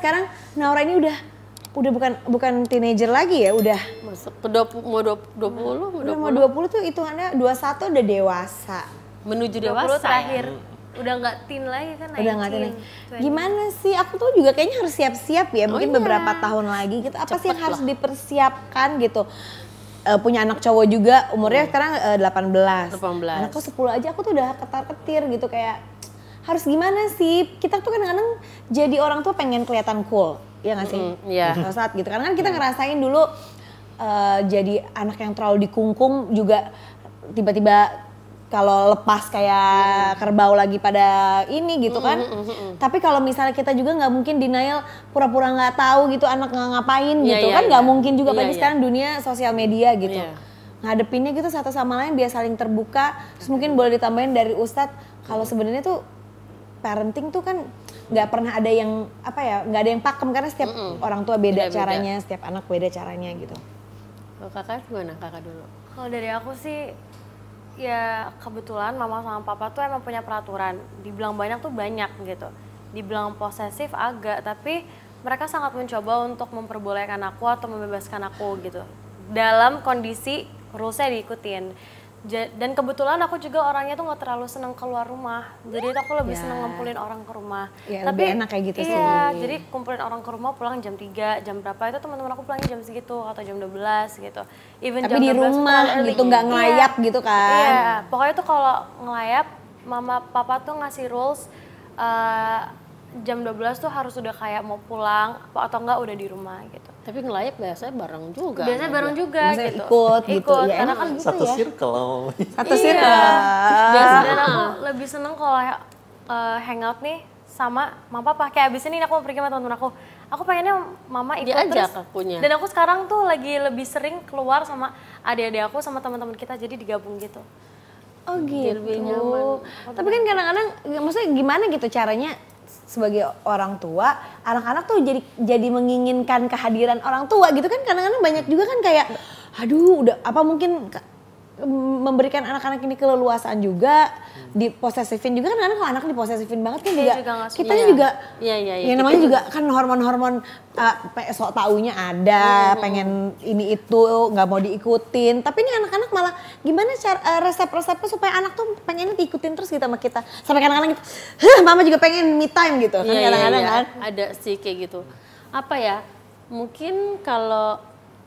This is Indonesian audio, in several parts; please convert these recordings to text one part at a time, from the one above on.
sekarang Naura ini udah bukan teenager lagi ya, udah masuk ke 20, udah mau 20 tuh hitungannya 21 udah dewasa. Menuju 20 dewasa terakhir. Udah nggak teen lagi kan, Udah nggak teen. Gimana sih? Aku tuh juga kayaknya harus siap-siap ya. Mungkin beberapa tahun lagi gitu. Apa sih yang harus dipersiapkan gitu? Punya anak cowok juga, umurnya sekarang 18. Anakku 10 aja, aku tuh udah ketar-ketir gitu kayak harus gimana sih? Kita tuh kadang-kadang jadi orang tuh pengen kelihatan cool, ya nggak sih? Iya. Saat gitu. Karena kan kita ngerasain dulu jadi anak yang terlalu dikungkung juga tiba-tiba kalau lepas kayak kerbau lagi pada ini gitu kan. Tapi kalau misalnya kita juga nggak mungkin denial, pura-pura nggak tahu gitu anak nggak ngapain gitu kan, nggak mungkin juga. Apalagi sekarang dunia sosial media gitu. Ngadepinnya gitu satu sama lain biar saling terbuka. Terus mungkin boleh ditambahin dari Ustadz, kalau sebenarnya tuh parenting tuh kan nggak pernah ada yang apa ya, nggak ada yang pakem karena setiap orang tua beda caranya, setiap anak beda caranya gitu. Kalau kakak gimana? Kakak dulu. Kalau dari aku sih, ya kebetulan mama sama papa tuh emang punya peraturan. Dibilang banyak tuh banyak gitu. Dibilang posesif agak, tapi mereka sangat mencoba untuk memperbolehkan aku atau membebaskan aku gitu. Dalam kondisi rulesnya diikutin. Dan kebetulan aku juga orangnya tuh nggak terlalu seneng keluar rumah. Jadi aku lebih seneng ngumpulin orang ke rumah. Ya, tapi lebih enak kayak gitu sih. Iya, jadi kumpulin orang ke rumah pulang jam 3, jam berapa itu teman-teman aku pulangnya jam segitu atau jam 12 gitu. Even tapi jam di rumah gitu, nggak ngelayap gitu kan. Iya, pokoknya tuh kalau ngelayap mama papa tuh ngasih rules jam 12 tuh harus udah kayak mau pulang atau enggak udah di rumah gitu. Tapi ngelayap biasanya bareng juga. Biasanya bareng juga gitu. Ikut gitu ya. Karena kan gitu satu ya. circle. Satu circle. Biasanya aku lebih seneng kalau hangout nih sama mama papa. Kayak abis ini aku mau pergi sama teman-teman aku. Aku pengennya mama ikut diajak terus. akunya. Dan aku sekarang tuh lagi lebih sering keluar sama adik-adik aku sama teman-teman kita, jadi digabung gitu. Oh gitu. Lebih nyaman. Tapi kan kadang-kadang maksudnya gimana gitu caranya sebagai orang tua, anak-anak tuh jadi menginginkan kehadiran orang tua gitu kan, kadang-kadang banyak juga kan kayak aduh udah apa mungkin memberikan anak-anak ini keleluasaan juga, diposesifin juga kan, karena kalau anak diposesifin banget kan juga kitanya juga ya namanya juga kan hormon-hormon sok taunya ada, pengen ini itu nggak mau diikutin, tapi ini anak-anak malah gimana cara resep-resepnya supaya anak tuh pengennya diikutin terus gitu sama kita, sampai kadang-kadang gitu, mama juga pengen me time gitu kan, kadang-kadang kan ada sih kayak gitu. Apa ya, mungkin kalau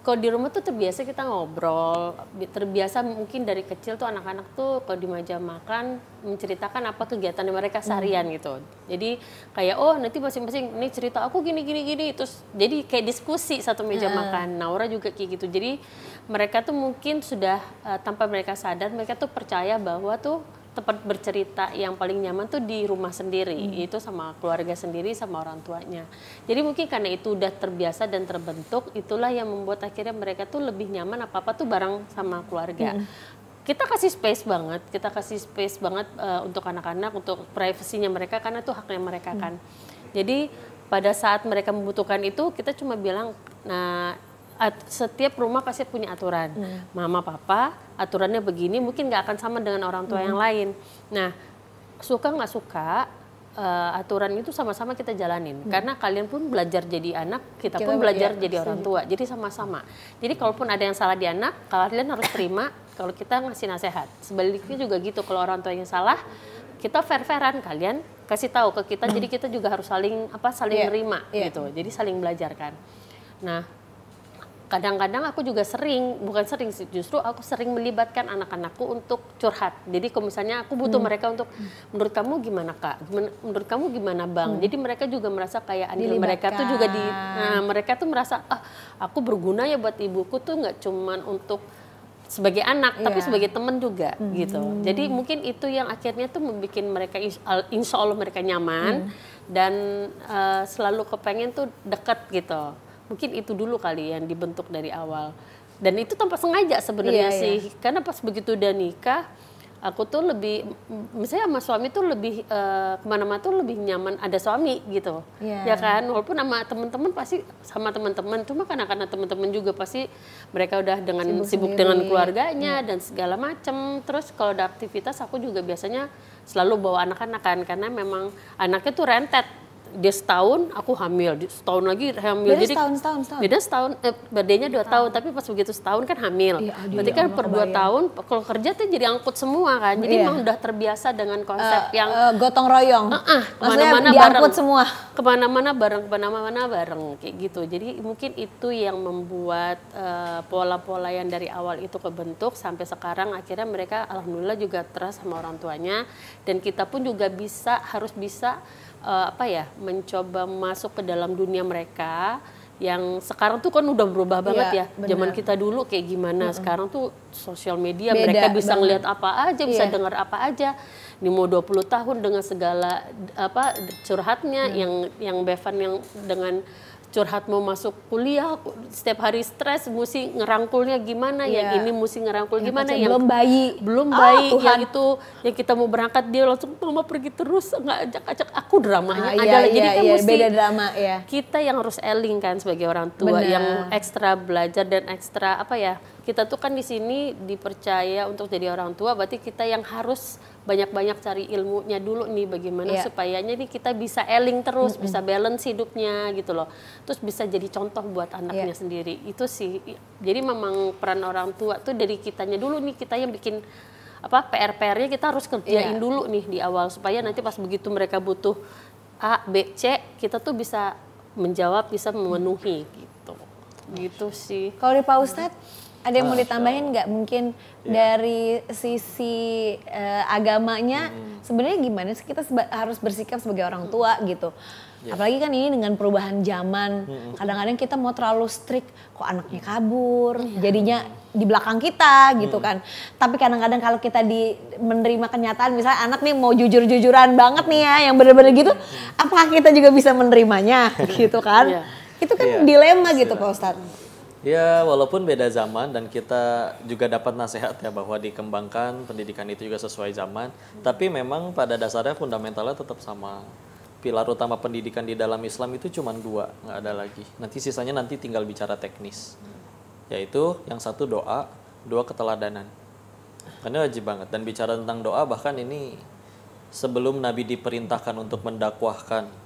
di rumah tuh terbiasa kita ngobrol, terbiasa mungkin dari kecil tuh anak-anak tuh kalau di meja makan menceritakan apa kegiatan mereka seharian gitu. Jadi kayak oh nanti masing-masing nih cerita aku gini, terus jadi kayak diskusi satu meja makan. Naura juga kayak gitu. Jadi mereka tuh mungkin sudah tanpa mereka sadar mereka tuh percaya bahwa tuh tempat bercerita yang paling nyaman tuh di rumah sendiri, itu sama keluarga sendiri, sama orang tuanya. Jadi mungkin karena itu udah terbiasa dan terbentuk, itulah yang membuat akhirnya mereka tuh lebih nyaman apa-apa tuh bareng sama keluarga. Kita kasih space banget untuk anak-anak, untuk privasinya mereka karena itu haknya mereka kan. Jadi pada saat mereka membutuhkan itu, kita cuma bilang, nah setiap rumah pasti punya aturan. Mama, papa, aturannya begini, mungkin nggak akan sama dengan orang tua yang lain. Nah, suka nggak suka, aturan itu sama-sama kita jalanin. Karena kalian pun belajar jadi anak, kita pun belajar jadi orang tua. Jadi sama-sama. Jadi kalaupun ada yang salah di anak, kalian harus terima kalau kita ngasih nasihat. Sebaliknya juga gitu, kalau orang tua yang salah, kita fair-fairan, kalian kasih tahu ke kita, jadi kita juga harus saling nerima gitu. Jadi saling belajar kan. Nah, kadang-kadang aku juga justru aku sering melibatkan anak-anakku untuk curhat. Jadi kalau misalnya aku butuh mereka untuk, menurut kamu gimana kak? Menurut kamu gimana bang? Jadi mereka juga merasa kayak andil mereka tuh juga mereka tuh merasa aku berguna ya buat ibuku tuh nggak cuman untuk sebagai anak, tapi sebagai teman juga gitu. Jadi mungkin itu yang akhirnya tuh membuat mereka insya Allah mereka nyaman dan selalu kepengen tuh dekat gitu. Mungkin itu dulu kali yang dibentuk dari awal. Dan itu tanpa sengaja sebenarnya sih. Karena pas begitu udah nikah, aku tuh lebih, misalnya sama suami tuh lebih, kemana-mana tuh lebih nyaman ada suami gitu. Ya kan, walaupun sama teman-teman pasti sama teman-teman. Cuma karena teman-teman juga pasti mereka udah dengan sibuk dengan keluarganya dan segala macem. Terus kalau ada aktivitas aku juga biasanya selalu bawa anak-anak kan. Karena memang anaknya tuh rentet. dia setahun, aku hamil, setahun lagi hamil. Beda Jadi setahun. beda setahun, bedanya 2 tahun, tapi pas begitu setahun kan hamil. Iya, aduh, Berarti ya kan Allah, per 2 kebayang. tahun, kalau kerja tuh jadi angkut semua kan. Jadi Iya. emang udah terbiasa dengan konsep yang gotong royong. Maksudnya kemana-mana diangkut bareng. semua. Kemana-mana bareng kayak gitu. Jadi mungkin itu yang membuat pola-pola yang dari awal itu kebentuk sampai sekarang akhirnya mereka alhamdulillah juga trust sama orang tuanya, dan kita pun juga harus bisa mencoba masuk ke dalam dunia mereka yang sekarang tuh kan udah berubah banget Iya, ya. benar. Zaman kita dulu kayak gimana, sekarang tuh sosial media Beda mereka bisa banget. ngeliat apa aja, bisa Iya. dengar apa aja. Ini mau 20 tahun dengan segala curhatnya, yang Bevan yang dengan curhat mau masuk kuliah, setiap hari stres, mesti ngerangkulnya gimana, Iya. yang ini mesti ngerangkul Yang gimana, kecil yang belum bayi. belum Ah, bayi, Tuhan. yang itu yang kita mau berangkat dia langsung mama pergi terus, nggak ajak aku, dramanya Ah, ada. Jadi kan iya, mesti beda drama ya. kita yang harus eling kan sebagai orang tua, Benar. yang ekstra belajar dan ekstra kita tuh kan di sini dipercaya untuk jadi orang tua, berarti kita yang harus banyak-banyak cari ilmunya dulu nih, bagaimana Iya. supayanya nih kita bisa eling terus, bisa balance hidupnya gitu loh, terus bisa jadi contoh buat anaknya Iya. sendiri. Itu sih, jadi memang peran orang tua tuh dari kitanya dulu nih, kita yang bikin PR-nya kita harus kerjain Iya. dulu nih di awal, supaya nanti pas begitu mereka butuh A, B, C, kita tuh bisa menjawab, bisa memenuhi gitu sih. Kalau di Pak Ustadz, ada yang mau ditambahin nggak? Mungkin dari sisi agamanya, sebenarnya gimana sih kita harus bersikap sebagai orang tua gitu? Apalagi kan ini dengan perubahan zaman, kadang-kadang kita mau terlalu strict, kok anaknya kabur, jadinya di belakang kita gitu kan. Tapi kadang-kadang kalau kita menerima kenyataan, misalnya anak nih mau jujur-jujuran banget nih ya, yang bener-bener gitu, apakah kita juga bisa menerimanya gitu kan? Iya. Itu kan Iya. dilema gitu Pak Ustadz. Ya, walaupun beda zaman dan kita juga dapat nasihat ya bahwa dikembangkan pendidikan itu juga sesuai zaman, tapi memang pada dasarnya fundamentalnya tetap sama. Pilar utama pendidikan di dalam Islam itu cuma 2, nggak ada lagi. Nanti sisanya tinggal bicara teknis, yaitu yang satu doa, 2 keteladanan. Karena wajib banget, dan bicara tentang doa bahkan ini sebelum Nabi diperintahkan untuk mendakwahkan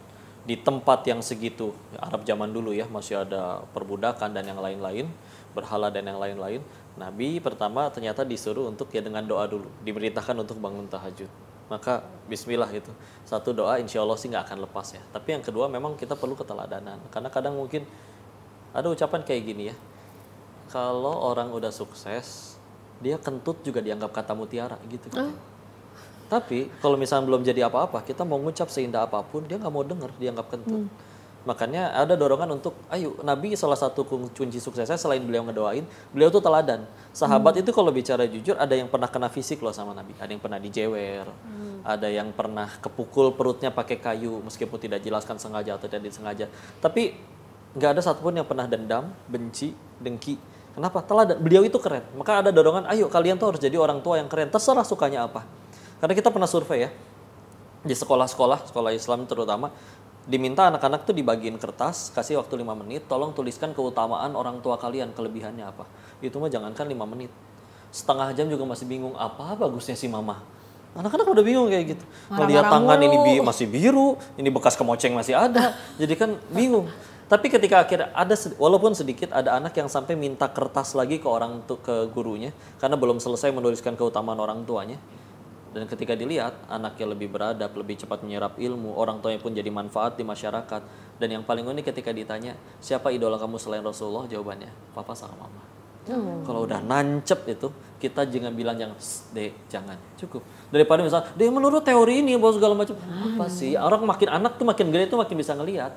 di tempat yang segitu, Arab zaman dulu ya, masih ada perbudakan dan yang lain-lain, berhala dan yang lain-lain. Nabi pertama ternyata disuruh untuk dengan doa dulu, diperintahkan untuk bangun tahajud. Maka bismillah itu, satu doa insya Allah sih nggak akan lepas ya. Tapi yang kedua memang kita perlu keteladanan, karena kadang mungkin ada ucapan kayak gini ya, kalau orang udah sukses, dia kentut juga dianggap kata mutiara gitu. Tapi kalau misalnya belum jadi apa-apa, kita mau ngucap seindah apapun, dia nggak mau denger, dianggap kentut. Makanya ada dorongan untuk, ayo, Nabi salah satu kunci suksesnya selain beliau ngedoain, beliau tuh teladan. Sahabat itu kalau bicara jujur, ada yang pernah kena fisik loh sama Nabi, ada yang pernah dijewer, ada yang pernah kepukul perutnya pakai kayu, meskipun tidak jelaskan sengaja atau tidak disengaja. Tapi nggak ada satupun yang pernah dendam, benci, dengki. Kenapa? Teladan. Beliau itu keren. Maka ada dorongan, ayo kalian tuh harus jadi orang tua yang keren, terserah sukanya apa. Karena kita pernah survei ya, di sekolah-sekolah, sekolah Islam terutama, diminta anak-anak tuh dibagiin kertas, kasih waktu 5 menit, tolong tuliskan keutamaan orang tua kalian, kelebihannya apa. Itu mah jangankan 5 menit, setengah jam juga masih bingung, apa bagusnya si mama. Anak-anak udah bingung kayak gitu. Melihat tangan ini masih biru, ini bekas kemoceng masih ada, jadi kan bingung. Tapi ketika akhirnya ada, walaupun sedikit, ada anak yang sampai minta kertas lagi ke gurunya, karena belum selesai menuliskan keutamaan orang tuanya. Dan ketika dilihat, anaknya lebih beradab, lebih cepat menyerap ilmu, orang tuanya pun jadi manfaat di masyarakat. Dan yang paling unik ketika ditanya, siapa idola kamu selain Rasulullah? Jawabannya, papa sama mama. Kalau udah nancep itu, kita jangan bilang yang, dek, jangan, cukup. Daripada misalnya, dek menurut teori ini, bahwa segala macam. Apa sih? Orang anak tuh makin gede tuh makin bisa ngelihat.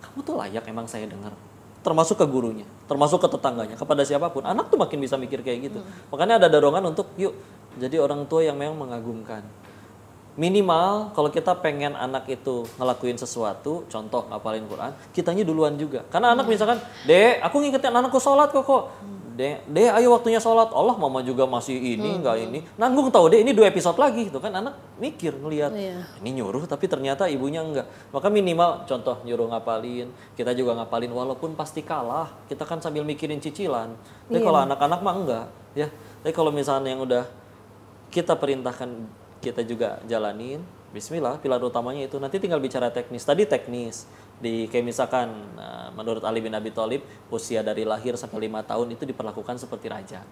Kamu tuh layak emang saya dengar. Termasuk ke gurunya, termasuk ke tetangganya, kepada siapapun. Anak tuh makin bisa mikir kayak gitu. Makanya ada dorongan untuk, yuk, jadi orang tua yang memang mengagumkan. Minimal kalau kita pengen anak itu ngelakuin sesuatu, contoh ngapalin Quran, kitanya duluan juga. Karena anak misalkan, dek, aku ngingetin anakku sholat kok. Dek, ayo waktunya sholat. Allah, mama juga masih ini, enggak ini. Nanggung tahu deh, ini 2 episode lagi. Itu kan anak mikir, ngelihat. Ini nyuruh tapi ternyata ibunya enggak. Maka minimal, contoh nyuruh ngapalin, kita juga ngapalin walaupun pasti kalah. Kita kan sambil mikirin cicilan. Tapi kalau anak-anak mah enggak. Ya. Tapi kalau misalnya yang udah kita perintahkan, kita juga jalanin, Bismillah, pilar utamanya itu. Nanti tinggal bicara teknis. Tadi teknis. Kayak misalkan menurut Ali bin Abi Thalib, usia dari lahir sampai 5 tahun itu diperlakukan seperti raja.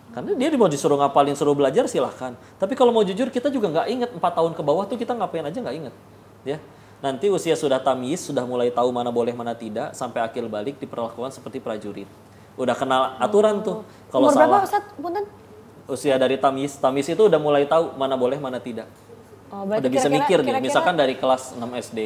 Karena dia mau disuruh ngapalin, suruh belajar silahkan. Tapi kalau mau jujur kita juga nggak inget 4 tahun ke bawah tuh kita ngapain aja nggak inget. Ya. Nanti usia sudah tamyiz, sudah mulai tahu mana boleh mana tidak, sampai akil balik diperlakukan seperti prajurit. Udah kenal aturan tuh. Kalau Umur berapa salah, Ustaz? Punten? usia dari tamyiz itu udah mulai tahu mana boleh mana tidak. Oh, berarti Udah bisa mikir nih, kira-kira- misalkan dari kelas 6 SD,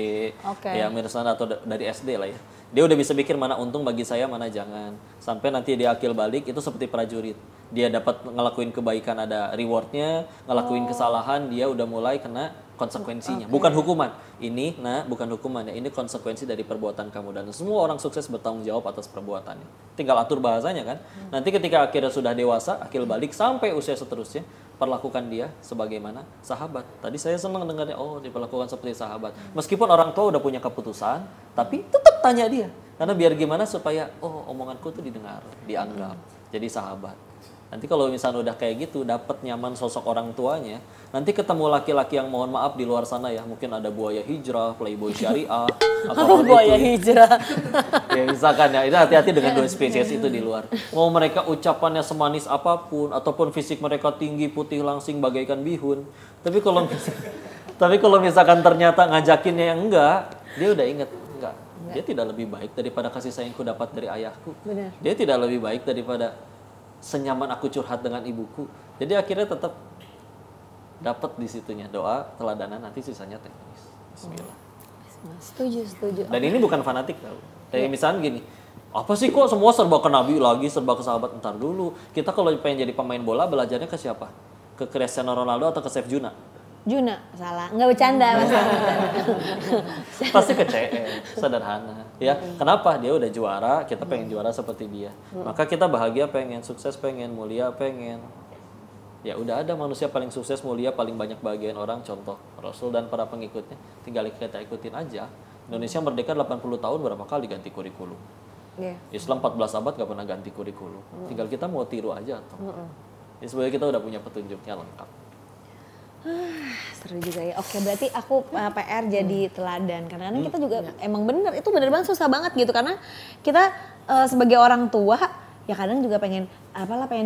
Oke. ya misalnya atau dari SD lah ya. Dia udah bisa mikir mana untung bagi saya, mana jangan. Sampai nanti dia akil balik itu seperti prajurit. Dia dapat ngelakuin kebaikan ada rewardnya, ngelakuin kesalahan dia udah mulai kena konsekuensinya. Bukan hukuman. Ini bukan hukuman ya. Ini konsekuensi dari perbuatan kamu dan semua orang sukses bertanggung jawab atas perbuatannya. Tinggal atur bahasanya kan. Nanti ketika akhirnya sudah dewasa, akil balik sampai usia seterusnya, perlakukan dia sebagaimana sahabat. Tadi saya senang dengarnya, oh diperlakukan seperti sahabat. Meskipun orang tua udah punya keputusan, tapi tetap tanya dia. Karena biar gimana supaya, oh omonganku tuh didengar, dianggap, jadi sahabat. Nanti kalau misalnya udah kayak gitu, dapat nyaman sosok orang tuanya, nanti ketemu laki-laki yang mohon maaf di luar sana ya, mungkin ada buaya hijrah, playboy syariah, apapun Buaya itu. hijrah. Ya misalkan ya, itu hati-hati dengan dua spesies itu di luar. Mau mereka ucapannya semanis apapun, ataupun fisik mereka tinggi, putih, langsing, bagaikan bihun. Tapi kalau misalkan ternyata ngajakinnya yang enggak, dia udah inget, enggak. Dia tidak lebih baik daripada kasih sayangku dapat dari ayahku. Benar. Dia tidak lebih baik daripada senyaman aku curhat dengan ibuku. Jadi akhirnya tetap dapat di situnya doa, teladanan, nanti sisanya teknis. Bismillah. Setuju. Dan ini bukan fanatik tau. Kayak misalnya gini, apa sih kok semua serba ke Nabi lagi, serba ke sahabat? Ntar dulu. Kita kalau pengen jadi pemain bola, belajarnya ke siapa? Ke Cristiano Ronaldo atau ke Chef Juna? Juna, salah. Nggak bercanda, Mas. Pasti ke CM, sederhana. Ya, kenapa? Dia udah juara, kita pengen juara seperti dia. Maka kita bahagia pengen, sukses pengen, mulia pengen. Ya udah ada manusia paling sukses, mulia, paling banyak bahagian orang, contoh Rasul dan para pengikutnya. Tinggal kita ikutin aja. Indonesia merdeka 80 tahun berapa kali ganti kurikulum? Iya. Islam 14 abad gak pernah ganti kurikulum. Tinggal kita mau tiru aja atau. Ya sebenarnya kita udah punya petunjuknya lengkap. Seru juga ya. Oke, berarti aku PR jadi teladan. Karena kita juga emang bener, itu bener banget susah banget gitu. Karena kita sebagai orang tua, ya kadang juga pengen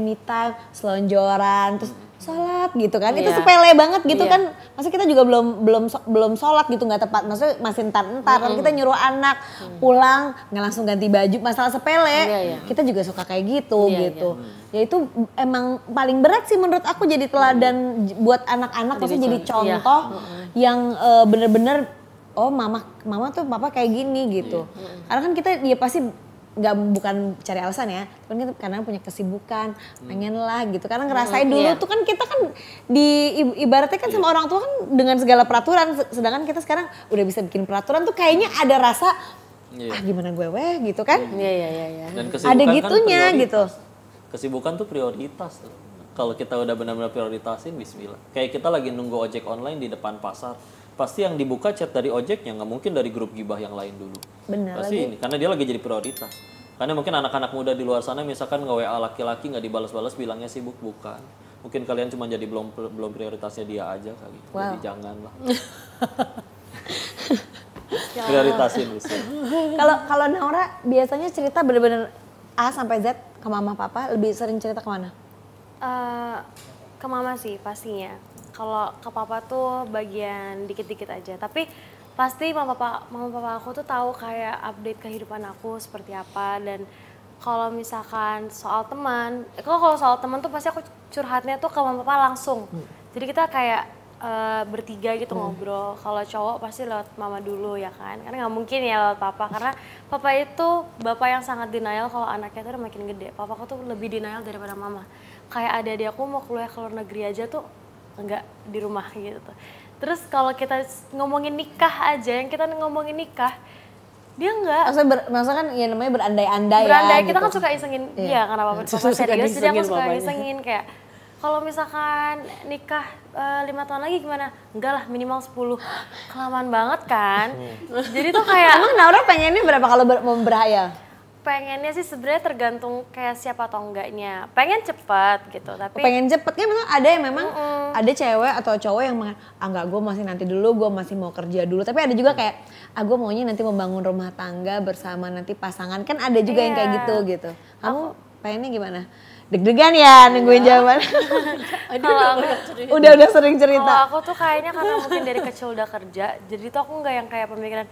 me time, selonjoran, terus sholat gitu kan. Itu Iya. sepele banget gitu Iya. kan. Maksudnya kita juga belum sholat gitu, nggak tepat. Maksudnya masih entar. Kalau kita nyuruh anak pulang, nggak langsung ganti baju, masalah sepele. Iya. Kita juga suka kayak gitu Iya, gitu. Ya itu emang paling berat sih menurut aku jadi teladan buat anak-anak, maksudnya jadi contoh yang bener-bener oh mama tuh papa kayak gini gitu. Karena kan kita ya pasti bukan cari alasan ya, tapi kan kadang punya kesibukan, pengen lah gitu. Karena ngerasain dulu tuh kan kita kan ibaratnya kan sama orang tua kan dengan segala peraturan, sedangkan kita sekarang udah bisa bikin peraturan tuh kayaknya ada rasa gimana gue gitu kan. Iya. Dan Ada gitunya prioritas. gitu. Kesibukan tuh prioritas. Kalau kita udah benar-benar prioritasin, bismillah. Kayak kita lagi nunggu ojek online di depan pasar. Pasti yang dibuka chat dari ojeknya, nggak mungkin dari grup gibah yang lain dulu. Bener Pasti lagi. ini, karena dia lagi jadi prioritas. Karena mungkin anak-anak muda di luar sana misalkan nge-WA laki-laki nggak dibalas-balas bilangnya sibuk, bukan. Mungkin kalian cuma jadi belum prioritasnya dia aja kali. Jadi jangan lah. Prioritasin bisa. Kalau Naura biasanya cerita bener-bener A sampai Z ke mama papa, lebih sering cerita kemana? Ke mama sih pastinya. Kalau ke papa tuh bagian dikit-dikit aja. Tapi pasti mama papa aku tuh tahu kayak update kehidupan aku seperti apa. Dan kalau misalkan soal teman, kalau soal teman tuh pasti aku curhatnya tuh ke mama papa langsung. Jadi kita kayak bertiga gitu ngobrol. Kalau cowok pasti lewat mama dulu ya kan. Karena nggak mungkin ya lewat papa. Karena papa itu bapak yang sangat denial kalau anaknya tuh udah makin gede. Papa aku tuh lebih denial daripada mama. Kayak adik-adik aku mau kuliah ke luar negeri aja tuh enggak di rumah gitu. Terus kalau kita ngomongin nikah aja, yang kita ngomongin nikah, dia enggak. Maksudnya kan ya namanya berandai-andai ya. Berandai, kita gitu. kan suka isengin dia karena papa serius, jadi aku suka isengin kayak kalau misalkan nikah 5 tahun lagi gimana? Enggak lah, minimal 10. Kelamaan banget kan? Jadi tuh kayak Emang Naura pengennya berapa kalau mau berhayal? pengennya sih sebenarnya tergantung kayak siapa atau enggaknya. Pengen cepet gitu, tapi Pengen cepet kan memang ada yang memang ada cewek atau cowok yang enggak, gue masih nanti dulu, gue masih mau kerja dulu. Tapi ada juga kayak gue maunya nanti membangun rumah tangga bersama nanti pasangan, kan ada juga yang kayak gitu. Kamu pengennya gimana? Deg-degan ya nungguin jawaban. udah sering cerita. Kalau aku tuh kayaknya karena mungkin dari kecil udah kerja, jadi tuh aku nggak yang kayak pemikiran,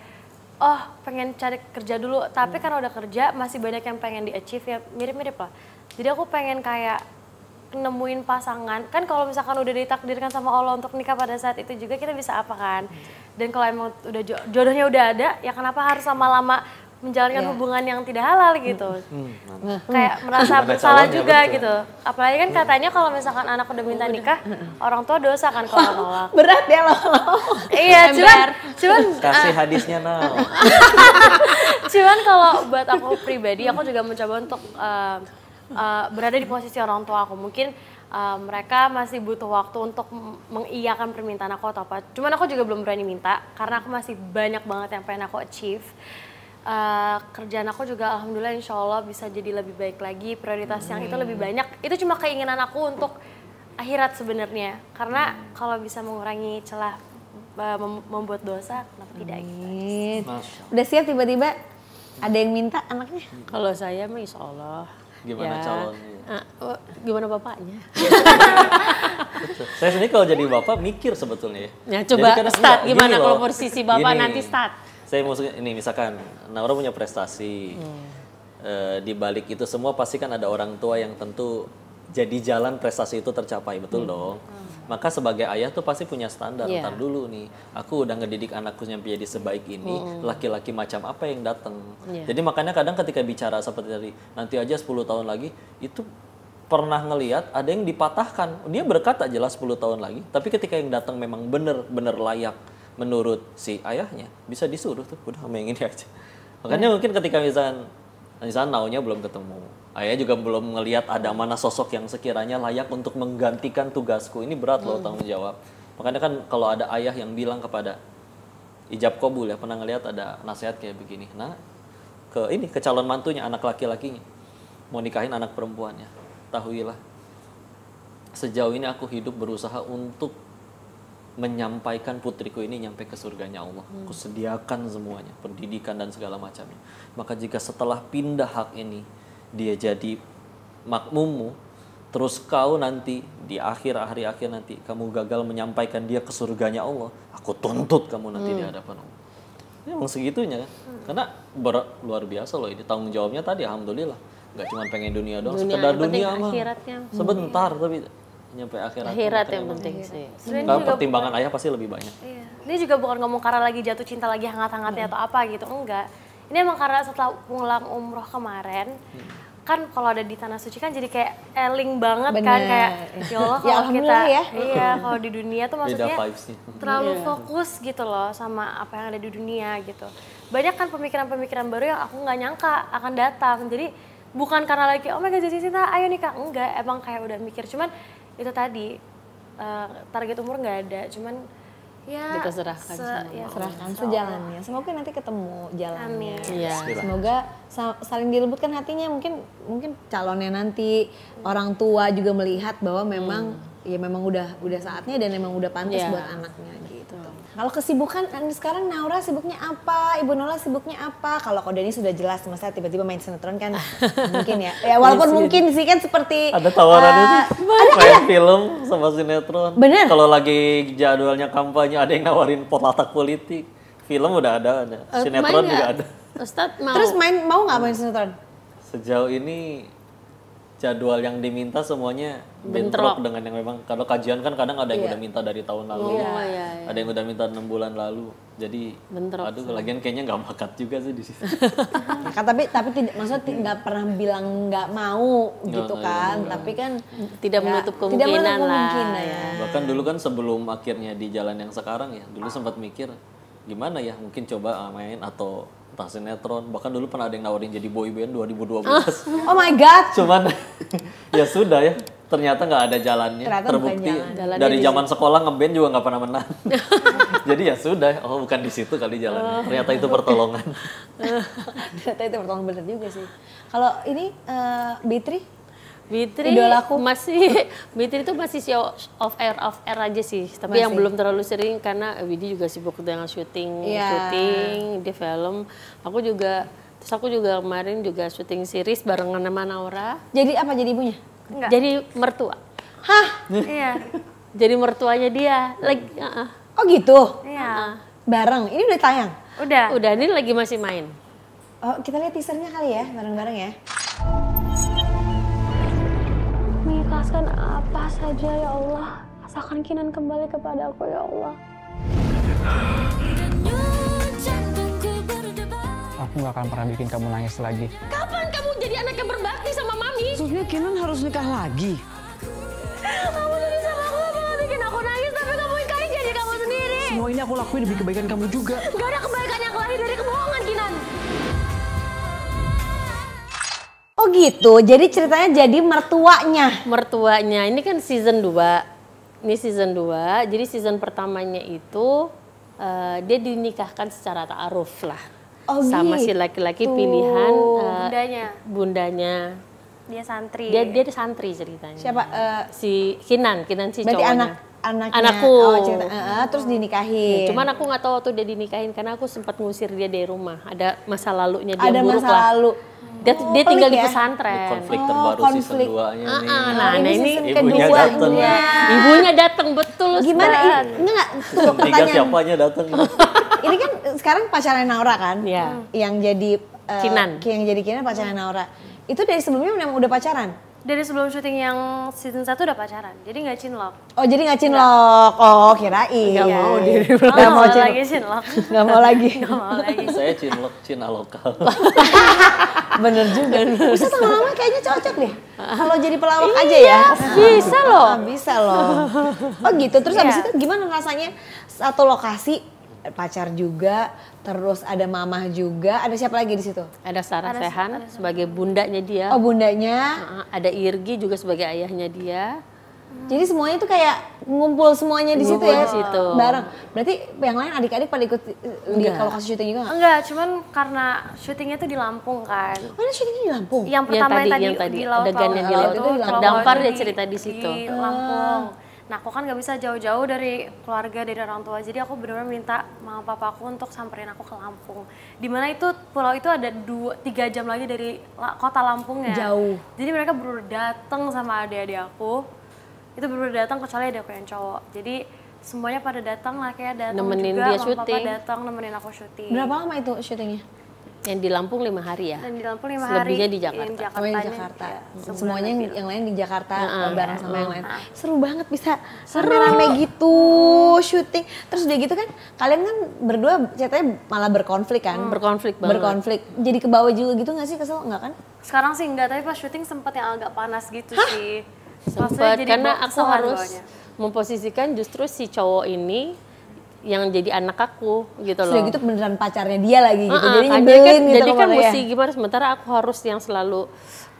oh pengen cari kerja dulu, tapi karena udah kerja masih banyak yang pengen di-achieve ya mirip-mirip lah. Jadi aku pengen kayak nemuin pasangan, kan kalau misalkan udah ditakdirkan sama Allah untuk nikah pada saat itu juga kita bisa apa kan. Dan kalau emang udah jodohnya udah ada, ya kenapa harus lama-lama menjalankan hubungan yang tidak halal gitu. Kayak merasa bersalah juga gitu. Apalagi kan katanya kalau misalkan anak udah minta nikah, orang tua dosa kan kalau nolak. Berat ya lo. Iya, cuman Kasih hadisnya now. cuman kalau buat aku pribadi, aku juga mencoba untuk berada di posisi orang tua aku. Mungkin mereka masih butuh waktu untuk mengiyakan permintaan aku atau apa. Cuman aku juga belum berani minta karena aku masih banyak banget yang pengen aku achieve. Kerjaan aku juga alhamdulillah insya Allah bisa jadi lebih baik lagi, prioritas yang itu lebih banyak. Itu cuma keinginan aku untuk akhirat sebenarnya, karena kalau bisa mengurangi celah membuat dosa, kenapa tidak gitu. Udah siap tiba-tiba ada yang minta anaknya? Kalau saya mah insya Allah. Gimana calonnya? Gimana bapaknya? Saya sendiri kalau jadi bapak mikir sebetulnya ya. Ya coba Jadi start enggak, gimana gini kalau loh. posisi bapak Gini, nanti start. Saya maksudnya ini misalkan Naura punya prestasi. Di balik itu semua pasti kan ada orang tua yang tentu jadi jalan prestasi itu tercapai, betul dong. Maka sebagai ayah tuh pasti punya standar. Iya. Ntar dulu nih, aku udah ngedidik anakku nyampe jadi sebaik ini, laki-laki macam apa yang datang. Iya. Jadi makanya kadang ketika bicara seperti tadi, nanti aja 10 tahun lagi, itu pernah ngelihat ada yang dipatahkan. Dia berkata jelas 10 tahun lagi, tapi ketika yang datang memang bener-bener layak menurut si ayahnya, bisa disuruh tuh, udah sama yang ini aja. Makanya mungkin ketika misalnya naunya belum ketemu, ayah juga belum ngelihat ada mana sosok yang sekiranya layak untuk menggantikan tugasku. Ini berat loh tanggung jawab. Makanya kan kalau ada ayah yang bilang kepada ijab kabul ya, pernah ngelihat ada nasihat kayak begini. Nah, ke calon mantunya, anak laki-lakinya mau nikahin anak perempuannya. Tahuilah, sejauh ini aku hidup berusaha untuk menyampaikan putriku ini nyampe ke surganya Allah. Aku sediakan semuanya, pendidikan dan segala macamnya. Maka jika setelah pindah hak ini dia jadi makmummu, terus kau nanti di akhir nanti kamu gagal menyampaikan dia ke surganya Allah, aku tuntut kamu nanti di hadapan Allah. Ini emang segitunya kan. Karena luar biasa loh ini tanggung jawabnya tadi, alhamdulillah. Nggak cuma pengen dunia doang, sekedar yang penting dunia mah akhiratnya. sebentar, tapi nyampe akhirat Yang penting sih. Kalau pertimbangan ayah pasti lebih banyak. Iya. Ini juga bukan ngomong karena lagi jatuh cinta lagi hangat-hangatnya atau apa gitu, enggak. Ini emang karena setelah pulang umroh kemarin, kan kalau ada di tanah suci kan jadi kayak eling banget kan, kayak ya Allah kalau kita iya kalau di dunia tuh maksudnya terlalu fokus gitu loh sama apa yang ada di dunia gitu. Banyak kan pemikiran-pemikiran baru yang aku nggak nyangka akan datang. Jadi bukan karena lagi oh my god jatuh cinta ayo nikah, enggak, emang kayak udah mikir. Cuman itu tadi target umur nggak ada, cuman ya kita serahkan serahkan sejalannya. Semoga nanti ketemu jalannya. Iya. Semoga saling dilembutkan hatinya. Mungkin calonnya nanti orang tua juga melihat bahwa memang ya memang udah saatnya dan memang udah pantas buat anaknya gitu. Kalau kesibukan sekarang Naura sibuknya apa? Ibu Nola sibuknya apa? Kalau Kodani sudah jelas, masa tiba-tiba main sinetron kan mungkin ya. Ya walaupun mungkin sih kan seperti ada tawaran itu main film sama sinetron. Bener. Kalau lagi jadwalnya kampanye ada yang nawarin latak politik. Film udah ada. Sinetron juga ada. Ustadz mau. Terus mau nggak main sinetron? Sejauh ini jadwal yang diminta semuanya bentrok dengan yang memang kalau kajian kan kadang ada yang udah minta dari tahun lalu, ada yang udah minta 6 bulan lalu, jadi bentrok. Aduh, lagian kayaknya nggak bakat juga sih di situ. tapi tidak, maksudnya nggak pernah bilang nggak mau gitu kan, tapi kan tidak menutup kemungkinan lah. Bahkan dulu kan sebelum akhirnya di jalan yang sekarang ya, dulu sempat mikir gimana ya, mungkin coba main atau entah sinetron, bahkan dulu pernah ada yang nawarin jadi boyband 2012. Oh my god. Cuman ya sudah ya, ternyata nggak ada jalannya. Ternyata terbukti jalan. dari zaman sekolah ngeband juga nggak pernah menang. Jadi ya sudah, oh bukan di situ kali jalannya. Ternyata itu pertolongan. Ternyata itu pertolongan bener juga sih. Kalau ini Bitri? Bitri Idolaku. Bitri itu masih show off air aja sih, tapi yang belum terlalu sering karena Widi juga sibuk dengan syuting di film. Aku juga kemarin juga syuting series barengan sama Naura. Jadi apa jadi ibunya? Enggak. Jadi mertua. Hah? Iya. Jadi mertuanya dia lagi. Oh gitu? Iya. Bareng, ini udah tayang? Udah ini lagi masih main. Oh kita lihat teasernya kali ya, bareng-bareng ya. Mengikhlaskan apa saja ya Allah, asalkan Kinan kembali kepada aku ya Allah. Aku gak akan pernah bikin kamu nangis lagi. Kapan kamu jadi anak yang berbakti sama Mami? Maksudnya Kinan harus nikah lagi? Kamu jadi sama aku malah bikin aku nangis, tapi kamu ingkari jadi kamu sendiri. Semua ini aku lakuin demi kebaikan kamu juga. Gak ada kebaikan yang lahir dari kebohongan, Kinan. Oh gitu, jadi ceritanya jadi mertuanya. Mertuanya, ini kan season 2. Ini season 2, jadi season pertamanya itu dia dinikahkan secara ta'aruf lah. Oh sama si gitu. laki-laki pilihan Bundanya. bundanya. Dia santri. Dia santri ceritanya. Siapa? Si Kinan si Berarti cowoknya. anaknya. Anakku. Oh, cerita. Terus dinikahin. Cuman aku nggak tahu waktu dia dinikahin karena aku sempat ngusir dia dari rumah. Ada masa lalunya dia ada buruk masa lah. lalu. Dia tinggal di pelik ya? pesantren. Konflik terbaru konflik. season 2-nya nih. Nah, ini ini season ibunya kedua. dateng. Iya. Ibunya datang betul. Gimana? Ustaz. Enggak, tuh Season 3 pertanyaan. siapanya datang. Ini kan sekarang pacarnya Naura kan? Iya. Yang jadi Kinan. Yang jadi Kinan pacarnya Naura. Itu dari sebelumnya memang udah pacaran? Dari sebelum syuting yang season 1 udah pacaran. Jadi nggak cinlok. Oh jadi nggak cinlok? Oh kirain. Nggak mau dia. Nggak mau cinlok. lagi cinlok. Nggak mau lagi. Nggak mau lagi. Saya cinlok Cina lokal. Bener juga. Ustaz lama-lama kayaknya cocok deh. Kalau jadi pelawak aja ya. Bisa loh. Bisa loh. Oh gitu. Terus habis itu gimana rasanya satu lokasi pacar juga, terus ada mamah juga, ada siapa lagi di situ? Ada Sarah Sehan sebagai bundanya dia. Oh bundanya. Ada Irgi juga sebagai ayahnya dia. Jadi semuanya tuh kayak ngumpul semuanya di situ Ngumpul ya. di situ. Bareng. Berarti yang lain adik-adik pada ikut di lokasi lokasi syuting juga nggak? Enggak, cuman karena syutingnya tuh di Lampung kan. Oh ini syutingnya di Lampung? Yang pertama yang tadi, di laut adegannya di laut. itu Terdampar dia di- cerita di situ. Di Lampung. Nah aku kan nggak bisa jauh-jauh dari keluarga, dari orang tua. Jadi aku benar-benar minta mama papaku untuk samperin aku ke Lampung. Dimana itu pulau itu ada 2-3 jam lagi dari kota Lampungnya. Jauh. Jadi mereka bener datang sama adik-adik aku. Itu bener datang kecuali ada aku yang cowok. Jadi semuanya pada datang lah, kayak datang Nemenin juga. dia Mama syuting. papa datang nemenin aku syuting. Berapa lama itu syutingnya? Yang di Lampung 5 hari ya. Dan di Lampung 5 hari. Selebihnya di Jakarta. Yang Oh yang di Jakartanya, Jakarta. ya, sebulan Semuanya lebih. yang lain di Jakarta bareng sama yang lain. Seru banget bisa rame-rame gitu syuting. Terus udah gitu kan kalian kan berdua ceritanya malah berkonflik kan? Berkonflik banget. Berkonflik. Jadi ke bawah juga gitu gak sih? Kesel nggak kan? Sekarang sih enggak, tapi pas syuting sempat yang agak panas gitu sih. Maksudnya Sempat jadi karena aku kesalahan harus bawahnya. memposisikan justru si cowok ini yang jadi anak aku gitu loh. Sudah gitu beneran pacarnya dia lagi gitu. Jadi kan nyebelin kan, gitu jadi kan kemana ya. mesti gimana, sementara aku harus yang selalu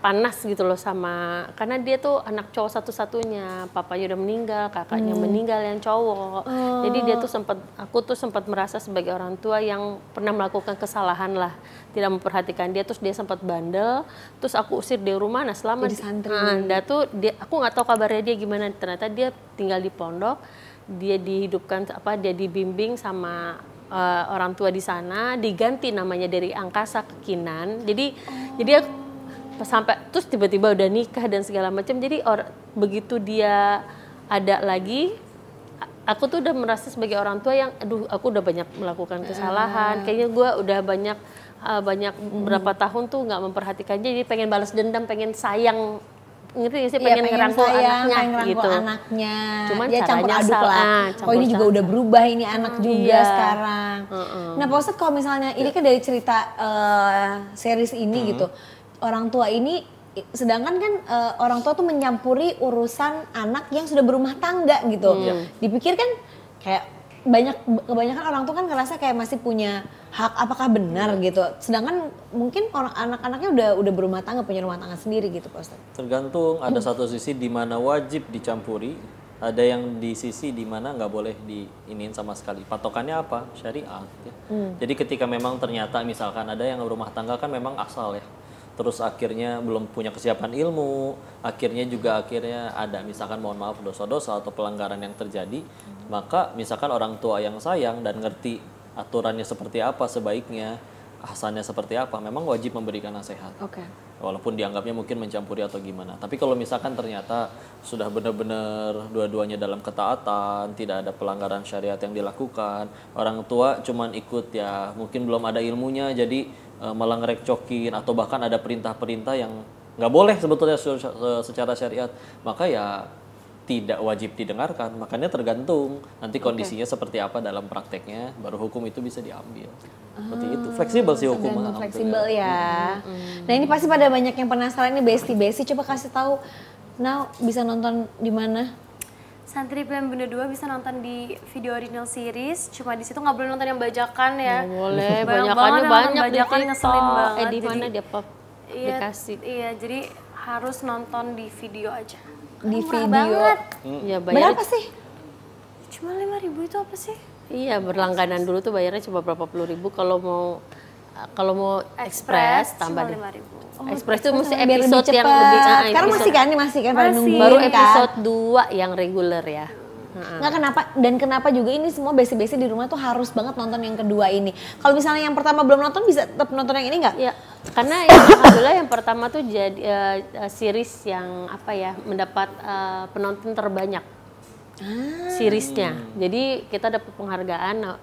panas gitu loh sama, karena dia tuh anak cowok satu-satunya, papanya udah meninggal, kakaknya meninggal yang cowok. Jadi dia tuh aku tuh sempat merasa sebagai orang tua yang pernah melakukan kesalahan lah, tidak memperhatikan dia, terus dia sempat bandel, terus aku usir dari rumah. Nah selama Jadi santri. aku nggak tahu kabarnya dia gimana, ternyata dia tinggal di pondok, dia dihidupkan dia dibimbing sama orang tua di sana, diganti namanya dari Angkasa ke Kinan. Jadi sampai terus tiba-tiba udah nikah dan segala macam. Jadi begitu dia ada lagi, aku tuh udah merasa sebagai orang tua yang aduh aku udah banyak melakukan kesalahan. Kayaknya gue udah banyak berapa tahun tuh nggak memperhatikan dia, jadi pengen balas dendam, pengen sayang. Ngerti gak sih, pengen ngerangkul anaknya gitu. Anaknya. Cuman dia campur caranya aduk lah. campur Oh ini juga tangan. udah berubah, ini anak juga Iya. sekarang. Nah Pak Ustadz, kalau misalnya ini kan dari cerita series ini gitu, orang tua ini, sedangkan kan orang tua tuh menyampuri urusan anak yang sudah berumah tangga gitu. Dipikir kan kayak kebanyakan orang tua kan ngerasa kayak masih punya hak, apakah benar gitu. Sedangkan mungkin anak-anaknya udah berumah tangga, punya rumah tangga sendiri gitu Pak Ustadz. Tergantung, ada satu sisi di mana wajib dicampuri, ada yang di sisi dimana nggak boleh diinin sama sekali. Patokannya apa? Syariat. Ya. Jadi ketika memang ternyata misalkan ada yang rumah tangga kan memang asal ya, terus akhirnya belum punya kesiapan ilmu, akhirnya ada misalkan mohon maaf dosa-dosa atau pelanggaran yang terjadi, maka misalkan orang tua yang sayang dan ngerti aturannya seperti apa sebaiknya, ahsannya seperti apa, memang wajib memberikan nasihat. Walaupun dianggapnya mungkin mencampuri atau gimana. Tapi kalau misalkan ternyata sudah benar-benar dua-duanya dalam ketaatan, tidak ada pelanggaran syariat yang dilakukan, orang tua cuman ikut ya, mungkin belum ada ilmunya, jadi malah ngerekcokin atau bahkan ada perintah-perintah yang nggak boleh sebetulnya secara syariat, maka ya tidak wajib didengarkan. Makanya tergantung nanti kondisinya seperti apa dalam prakteknya, baru hukum itu bisa diambil. Seperti itu, fleksibel sih hukumnya. Fleksibel ya. Nah ini pasti pada banyak yang penasaran nih Besti, coba kasih tahu, Now bisa nonton di mana? Santri Pilihan Bunda 2 bisa nonton di video original series, cuma di situ nggak boleh nonton yang bajakan ya. Nggak boleh, banyak bajakan ngeselin banget. Di mana dia dikasih? Iya, jadi harus nonton di video aja. Di murah video. Banget. Ya, bayar Berapa sih? Cuma 5.000 itu apa sih? Iya, berlangganan dulu tuh bayarnya cuma berapa puluh ribu. Kalau mau express tambah cuma deh. 5.000. Express itu mesti Biar lebih episode yang cepet. lebih Sekarang masih kan pada nungguin baru kan? episode 2 yang reguler ya. Nggak kenapa juga ini semua besi-besi di rumah tuh harus banget nonton yang kedua ini. Kalau misalnya yang pertama belum nonton bisa tetap nonton yang ini nggak? Ya, karena alhamdulillah yang pertama tuh jadi series yang mendapat penonton terbanyak. Seriesnya, jadi kita dapat penghargaan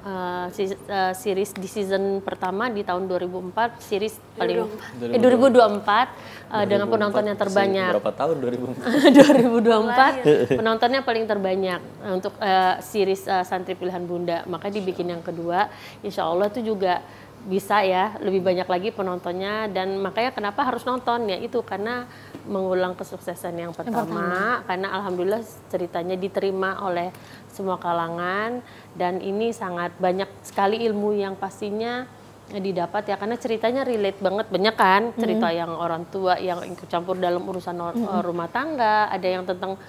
series di season pertama di tahun 2004, series paling 2024 dengan penonton yang terbanyak. Berapa tahun 2004? 2024 penontonnya paling terbanyak untuk series Santri Pilihan Bunda, maka dibikin yang kedua, insya Allah itu juga bisa ya lebih banyak lagi penontonnya, dan makanya kenapa harus nonton ya itu karena mengulang kesuksesan yang pertama. Karena alhamdulillah ceritanya diterima oleh semua kalangan dan ini sangat banyak sekali ilmu yang pastinya didapat ya, karena ceritanya relate banyak kan cerita yang orang tua yang ikut campur dalam urusan rumah tangga, ada yang tentang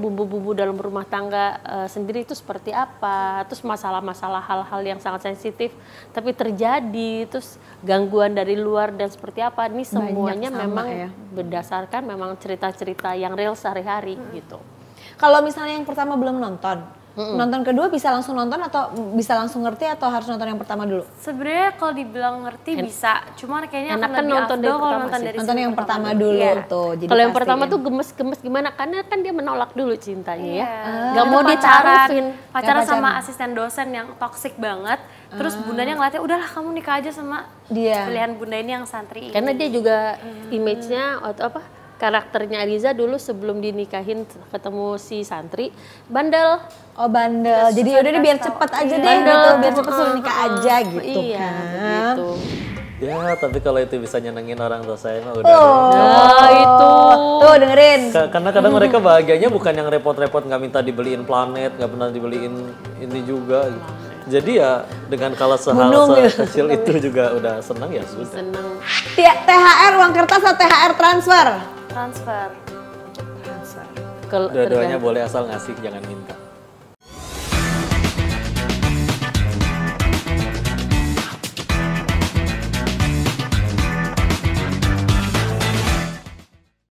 bumbu-bumbu dalam rumah tangga sendiri itu seperti apa, terus masalah-masalah hal-hal yang sangat sensitif tapi terjadi, terus gangguan dari luar dan seperti apa, ini semuanya memang berdasarkan memang cerita-cerita yang real sehari-hari gitu. Kalau misalnya yang pertama belum nonton, nonton kedua bisa langsung nonton atau bisa langsung ngerti atau harus nonton yang pertama dulu? Sebenarnya kalau dibilang ngerti bisa, cuman kayaknya akan lebih nonton dari kalau pertama nonton sih. dari Nonton yang pertama dulu tuh. Kalau yang pertama tuh gemes-gemes gimana? Karena kan dia menolak dulu cintanya ya. Gak Itu mau dicarufin. Pacaran sama asisten dosen yang toksik banget. Terus bundanya ngeliatnya, udahlah kamu nikah aja sama dia. Pilihan bunda ini yang santri ini. Karena dia juga image-nya atau karakternya Ariza dulu sebelum dinikahin ketemu si santri bandel. Oh bandel, jadi udah deh biar cepet aja deh gitu, biar cepet suruh nikah aja gitu iya, kan. begitu. Ya, tapi kalau itu bisa nyenengin orang tua saya mah udah. Itu. Tuh dengerin. Karena kadang mereka bahagianya bukan yang repot-repot, nggak minta dibeliin planet, nggak pernah dibeliin ini juga. Gitu. Jadi ya dengan kalau sehal kecil itu juga udah senang ya sudah. Seneng. THR uang kertas atau THR transfer? Transfer. Dua-duanya boleh asal ngasih jangan minta.